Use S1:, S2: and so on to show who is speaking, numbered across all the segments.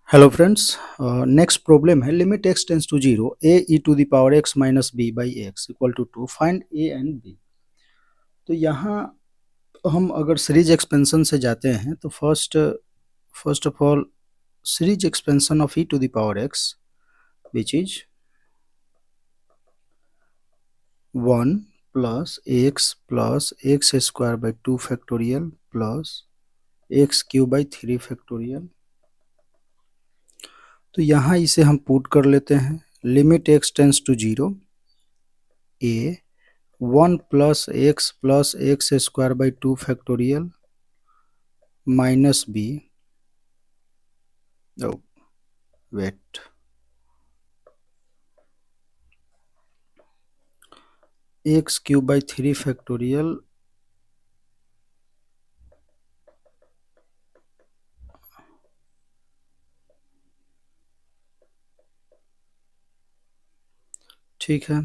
S1: Hello friends. Next problem है limit x tends to zero a e to the power x minus b by x equal to 2 find a and b। तो यहाँ हम अगर series expansion से जाते हैं तो first of all series expansion of e to the power x which is 1 plus x square by 2 factorial plus x cube by 3 factorial. तो यहाँ इसे हम पुट कर लेते हैं। Limit x tends to zero a 1 plus x square by 2 factorial minus b wait x cube by 3 factorial ठीक है।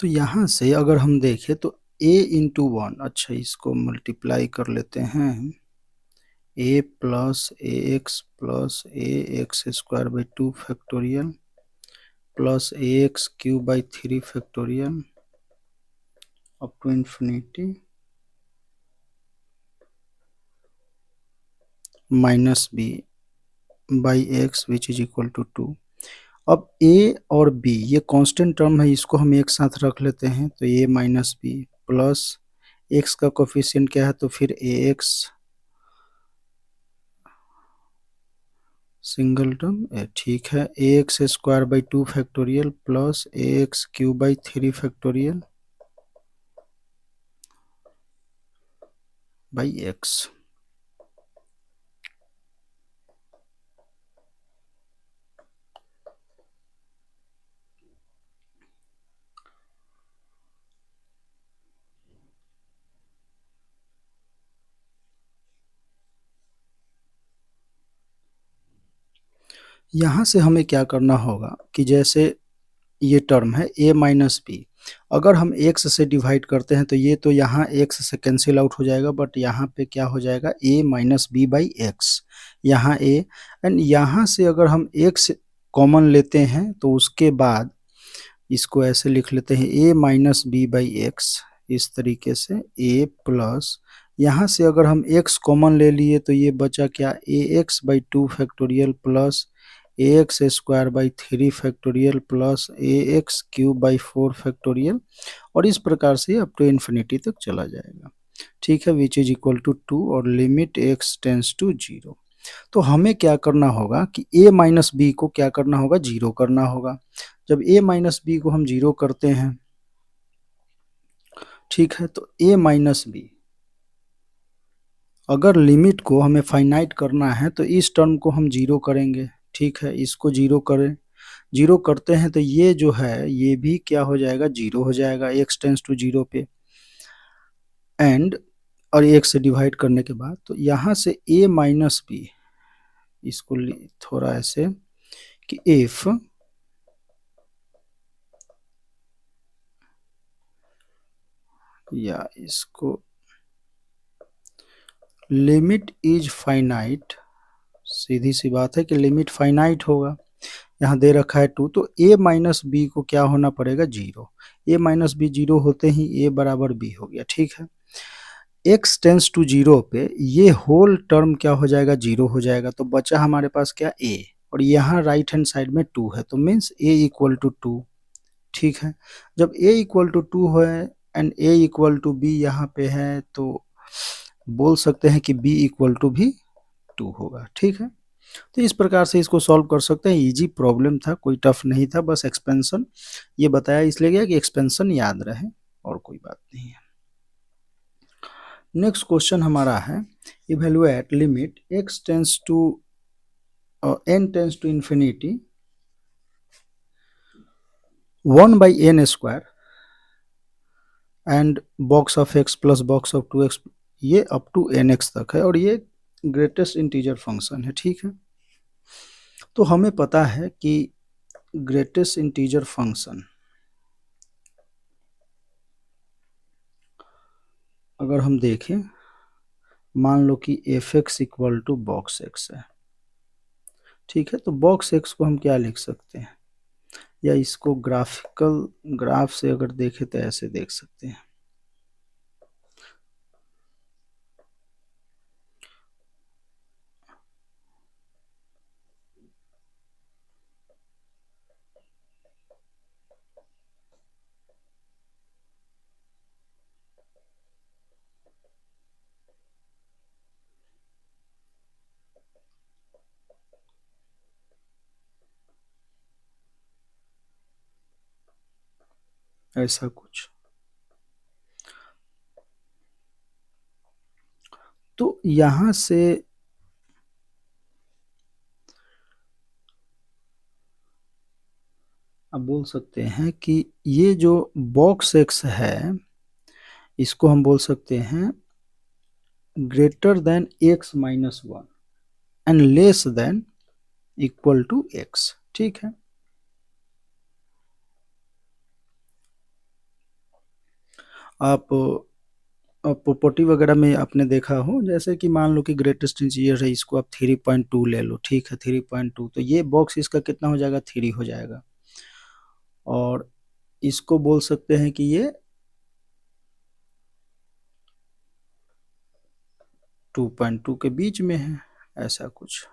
S1: तो यहाँ से अगर हम देखें तो a इंटू वन, अच्छा इसको मल्टीप्लाई कर लेते हैं। a plus A x square by 2 factorial plus A x cube by 3 factorial up to infinity minus b by x which is equal to 2। अब a और b ये कांस्टेंट टर्म है, इसको हम एक साथ रख लेते हैं तो a minus b plus x का कोफिशिएंट क्या है तो फिर ax सिंगल टर्म ठीक है। ax square by 2 factorial plus ax cube by 3 factorial by x। यहाँ से हमें क्या करना होगा कि जैसे ये टर्म है a माइनस बी, अगर हम x से डिवाइड करते हैं तो ये तो यहाँ x से कैंसिल आउट हो जाएगा, बट यहाँ पे क्या हो जाएगा a minus b by x, यहाँ a। एंड यहाँ से अगर हम x कॉमन लेते हैं तो उसके बाद इसको ऐसे लिख लेते हैं a minus b by x, इस तरीके से a प्लस यहाँ से अगर हम x कॉमन ले लिए तो ये बचा क्या A X by 2 factorial plus A x square by 3 factorial plus A x cube by 4 factorial, और इस प्रकार से अप टू इन्फिनिटी तक चला जाएगा। ठीक है, विच इज इक्वल टू 2 और limit x tends to zero. तो हमें क्या करना होगा कि a माइनस बी को क्या करना होगा, जीरो करना होगा। जब a माइनस बी को हम जीरो करते हैं, ठीक है, तो a माइनस बी अगर लिमिट को हमें फाइनाइट करना है तो इस टर्म को हम जीरो करेंगे। ठीक है, इसको जीरो करें, जीरो करते हैं तो ये जो है ये भी क्या हो जाएगा, जीरो हो जाएगा x टेंस टू जीरो पे। एंड और एक से डिवाइड करने के बाद तो यहाँ से a माइनस बी, इसको थोड़ा ऐसे कि इफ या इसको लिमिट इज फाइनाइट, सीधी सी बात है कि लिमिट फाइनाइट होगा। यहाँ दे रखा है 2, तो a माइनस बी को क्या होना पड़ेगा, zero. a minus b zero होते ही a बराबर b हो गया। ठीक है, x टेंस टू जीरो पे ये होल टर्म क्या हो जाएगा, जीरो हो जाएगा। तो बचा हमारे पास क्या, a, और यहाँ राइट हैंड साइड में 2 है तो मीन्स a इक्वल टू 2। ठीक है, जब a इक्वल टू 2 है and a equal to b यहाँ पे है तो बोल सकते हैं कि b इक्वल टू भी 2 होगा। ठीक है, तो इस प्रकार से इसको सॉल्व कर सकते हैं। इजी प्रॉब्लम था, कोई टफ नहीं था, बस एक्सपेंशन ये बताया इसलिए गया कि एक्सपेंशन याद रहे, और कोई बात नहीं है। नेक्स्ट क्वेश्चन हमारा है evaluate limit x tends to n tends to infinity 1 by n square and box of x plus box of 2x, ये अप टू nx तक है और ये ग्रेटेस्ट इंटीजर फंक्शन है। ठीक है, तो हमें पता है कि ग्रेटेस्ट इंटीजर फंक्शन अगर हम देखें मान लो कि f x equal to box x है, ठीक है। तो बॉक्स एक्स को हम क्या लिख सकते हैं, या इसको ग्राफ से अगर देखें तो ऐसे देख सकते हैं। ऐसा कुछ। तो यहां से आप बोल सकते हैं कि ये जो बॉक्स एक्स है इसको हम बोल सकते हैं greater than x minus one and less than equal to x, ठीक है। आप प्रॉपर्टी वगैरह में आपने देखा हो, जैसे कि मान लो कि ग्रेटेस्ट इंटीजर है, इसको आप 3.2 ले लो, ठीक है। 3.2 तो ये बॉक्स इसका कितना हो जाएगा, 3 हो जाएगा। और इसको बोल सकते हैं कि ये 2.2 के बीच में है, ऐसा कुछ,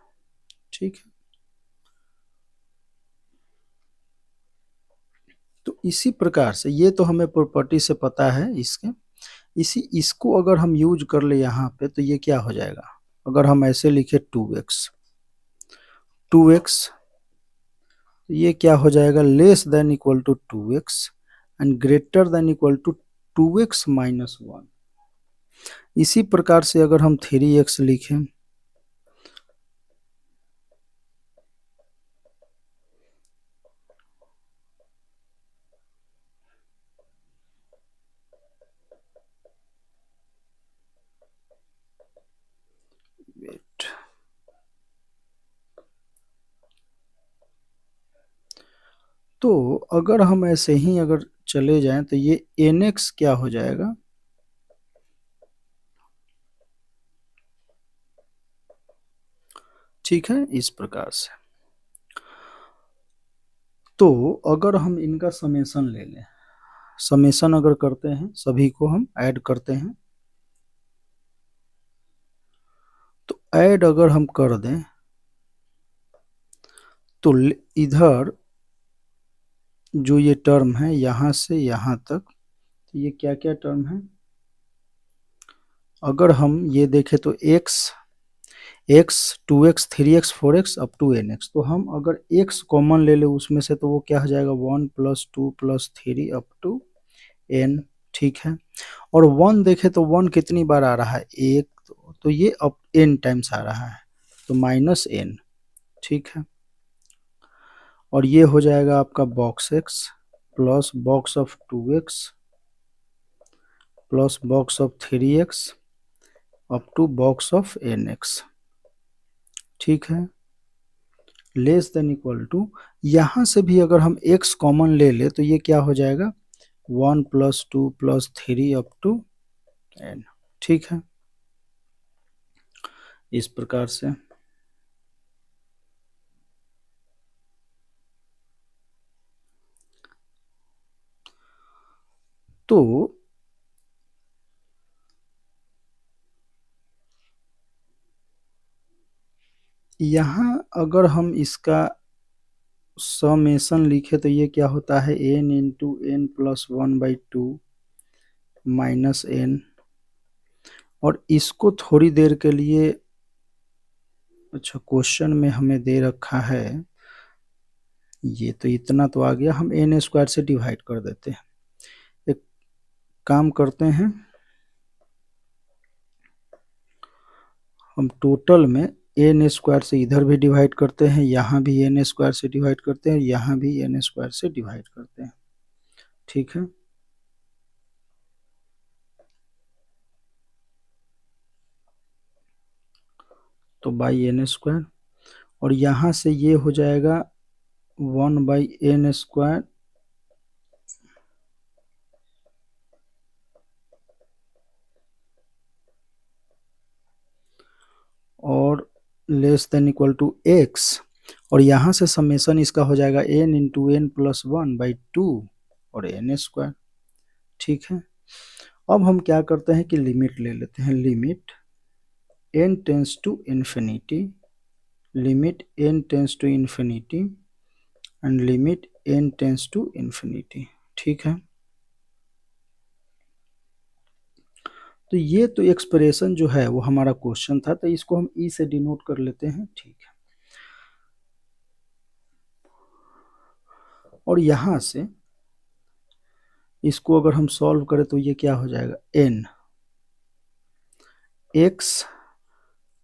S1: ठीक है। तो इसी प्रकार से ये तो हमें प्रॉपर्टी से पता है इसके, इसको अगर हम यूज कर ले यहाँ पे तो ये क्या हो जाएगा, अगर हम ऐसे लिखे 2x ये क्या हो जाएगा, less than equal to 2x and greater than equal to 2x minus one. इसी प्रकार से अगर हम 3x लिखें वेट, तो अगर हम ऐसे ही अगर चले जाएं तो ये nx क्या हो जाएगा, ठीक है, इस प्रकार से। तो अगर हम इनका समेशन ले लें, समेशन अगर करते हैं, सभी को हम ऐड करते हैं, तो ऐड अगर हम कर दें तो इधर जो ये टर्म है यहां से यहां तक, तो ये क्या क्या टर्म है, अगर हम ये देखें तो x 2x 3x 4x up to nx, तो हम अगर x कॉमन ले ले उसमें से तो वो क्या हो जाएगा 1 + 2 + 3 अप टू n, ठीक है। और 1 देखे तो 1 कितनी बार आ रहा है, एक, तो ये अब n टाइम्स आ रहा है, तो -n, ठीक है। और ये हो जाएगा आपका box x plus box of 2x plus box of 3x up to box of nx, ठीक है, लेस देन इक्वल टू, यहां से भी अगर हम x कॉमन ले ले तो ये क्या हो जाएगा 1 + 2 + 3 अप टू n, ठीक है, इस प्रकार से। तो यहाँ अगर हम इसका समेशन लिखे तो ये क्या होता है n इंटू n + 1/2 -n, और इसको थोड़ी देर के लिए, अच्छा क्वेश्चन में हमें दे रखा है, ये तो इतना तो आ गया, हम n² से डिवाइड कर देते हैं। एक काम करते हैं, हम टोटल में n² से इधर भी डिवाइड करते हैं, यहाँ भी n² से डिवाइड करते हैं, यहाँ भी n² से डिवाइड करते हैं, ठीक है। तो बाई n², और यहाँ से ये हो जाएगा 1/n², less than equal to x, और यहाँ से समेसन इसका हो जाएगा n इंटू एन प्लस 1/2 और n स्क्वायर। ठीक है, अब हम क्या करते हैं कि लिमिट ले लेते हैं। Limit n tends to infinity, limit n tends to infinity and limit n tends to infinity. ठीक है, तो ये तो एक्सप्रेशन जो है वो हमारा क्वेश्चन था, तो इसको हम ई से डिनोट कर लेते हैं। ठीक है, और यहां से इसको अगर हम सॉल्व करें तो ये क्या हो जाएगा, n x,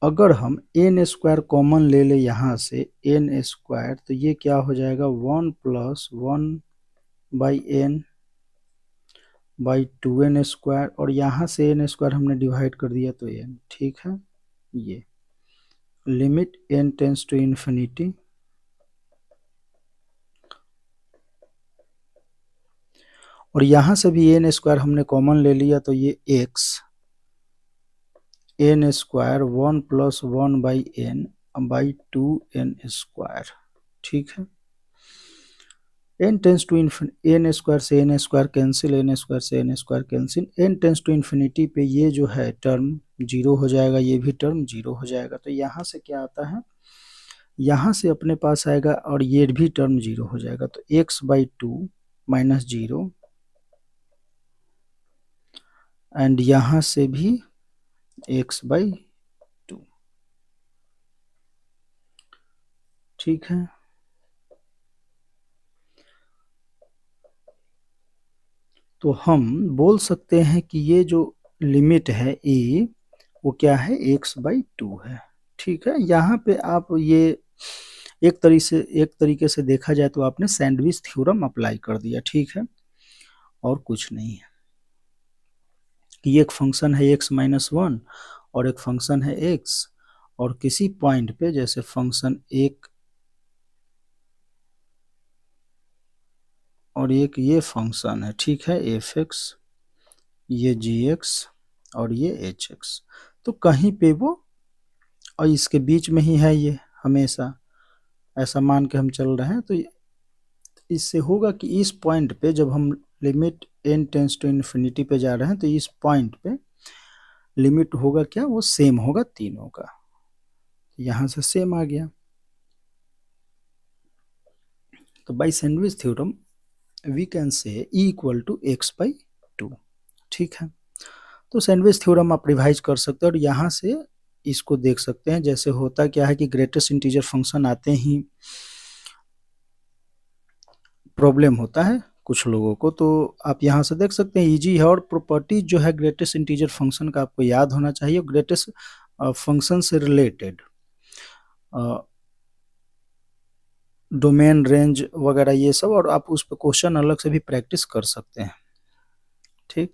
S1: अगर हम n स्क्वायर कॉमन ले ले यहाँ से n स्क्वायर, तो ये क्या हो जाएगा 1 प्लस 1/n/2n स्क्वायर, और यहाँ से n स्क्वायर हमने डिवाइड कर दिया तो n। ठीक है, ये limit n tends to infinity, और यहाँ से भी n स्क्वायर हमने कॉमन ले लिया तो ये x n square 1 plus 1/n/2n square. ठीक है, n tends to n square से n square cancel, n square से n square cancel, n tends to infinity पे ये जो है टर्म जीरो हो जाएगा, ये भी टर्म जीरो हो जाएगा। तो यहाँ से क्या आता है, यहाँ से अपने पास आएगा और ये भी टर्म जीरो हो जाएगा, तो x/2 माइनस जीरो, एंड यहाँ से भी x/2। ठीक है, तो हम बोल सकते हैं कि ये जो लिमिट है ए, वो क्या है, x/2 है। ठीक है, यहाँ पे आप ये एक तरीके से देखा जाए तो आपने सैंडविच थ्योरम अप्लाई कर दिया। ठीक है, और कुछ नहीं है कि एक फंक्शन है x-1 और एक फंक्शन है x, और किसी पॉइंट पे जैसे फंक्शन एक और एक ये फंक्शन है, ठीक है, f(x), ये g(x) और ये h(x), तो कहीं पे वो और इसके बीच में ही है, ये हमेशा ऐसा मान के हम चल रहे हैं। तो इससे होगा कि इस पॉइंट पे जब हम limit n tends to infinity पे जा रहे हैं तो इस पॉइंट पे लिमिट होगा क्या, वो सेम होगा तीनों का। यहाँ से सेम आ गया, तो by sandwich theorem we can say E equal to x/2। ठीक है, तो सैंडविच थ्योरम आप रिवाइज कर सकते हैं और यहाँ से इसको देख सकते हैं। जैसे होता क्या है कि ग्रेटेस्ट इंटीजर फंक्शन आते ही प्रॉब्लम होता है कुछ लोगों को, तो आप यहाँ से देख सकते हैं इजी है। और प्रॉपर्टीज जो है ग्रेटेस्ट इंटीजर फंक्शन का आपको याद होना चाहिए, ग्रेटेस्ट फंक्शन से रिलेटेड डोमेन, रेंज वगैरह ये सब, और आप उस पर क्वेश्चन अलग से भी प्रैक्टिस कर सकते हैं। ठीक।